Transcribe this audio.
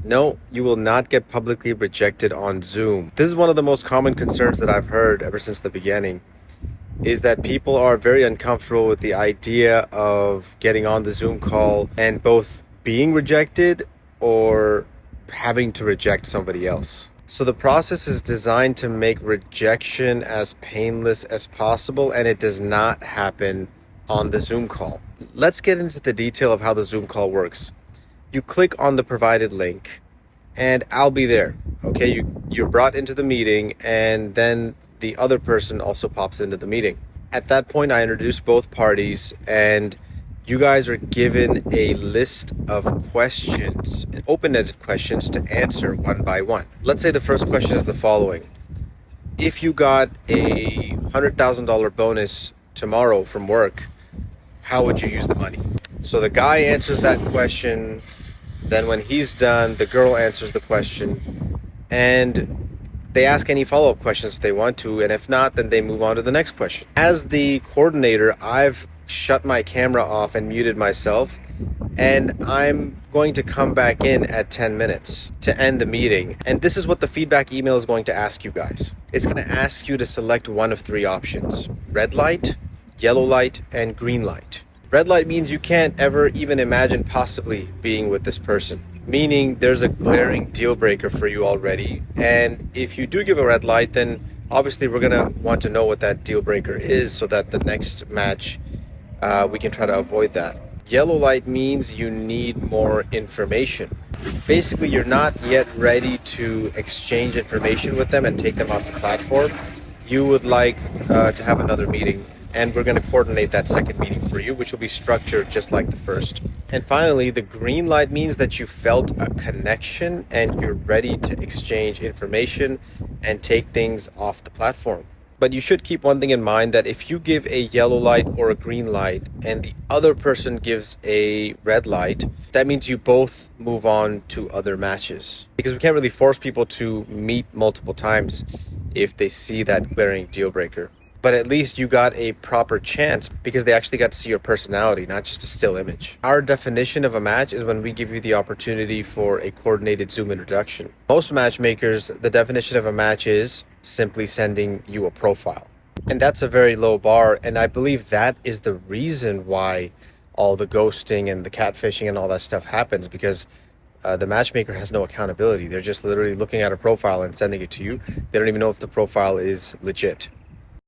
No, you will not get publicly rejected on Zoom. This is one of the most common concerns that I've heard ever since the beginning, is that people are very uncomfortable with the idea of getting on the Zoom call and both being rejected or having to reject somebody else. So the process is designed to make rejection as painless as possible, and it does not happen on the Zoom call. Let's get into the detail of how the Zoom call works. You click on the provided link and I'll be there. Okay, you're brought into the meeting, and then the other person also pops into the meeting. At that point, I introduce both parties, and you guys are given a list of questions, open-ended questions to answer one by one. Let's say the first question is the following: if you got a $100,000 bonus tomorrow from work, how would you use the money? So the guy answers that question. Then when he's done, the girl answers the question, and they ask any follow-up questions if they want to, and if not, then they move on to the next question. As the coordinator, I've shut my camera off and muted myself, and I'm going to come back in at 10 minutes to end the meeting. And this is what the feedback email is going to ask you guys. It's going to ask you to select one of three options: red light, yellow light, and green light. Red light means you can't ever even imagine possibly being with this person, meaning there's a glaring deal breaker for you already. And if you do give a red light, then obviously we're going to want to know what that deal breaker is so that the next match we can try to avoid that. Yellow light means you need more information. Basically, you're not yet ready to exchange information with them and take them off the platform. You would like to have another meeting, and we're going to coordinate that second meeting for you, which will be structured just like the first. And finally, the green light means that you felt a connection and you're ready to exchange information and take things off the platform. But you should keep one thing in mind, that if you give a yellow light or a green light and the other person gives a red light, that means you both move on to other matches. Because we can't really force people to meet multiple times if they see that glaring deal breaker. But at least you got a proper chance because they actually got to see your personality, not just a still image. Our definition of a match is when we give you the opportunity for a coordinated Zoom introduction. Most matchmakers, the definition of a match is simply sending you a profile. And that's a very low bar, and I believe that is the reason why all the ghosting and the catfishing and all that stuff happens, because the matchmaker has no accountability. They're just literally looking at a profile and sending it to you. They don't even know if the profile is legit.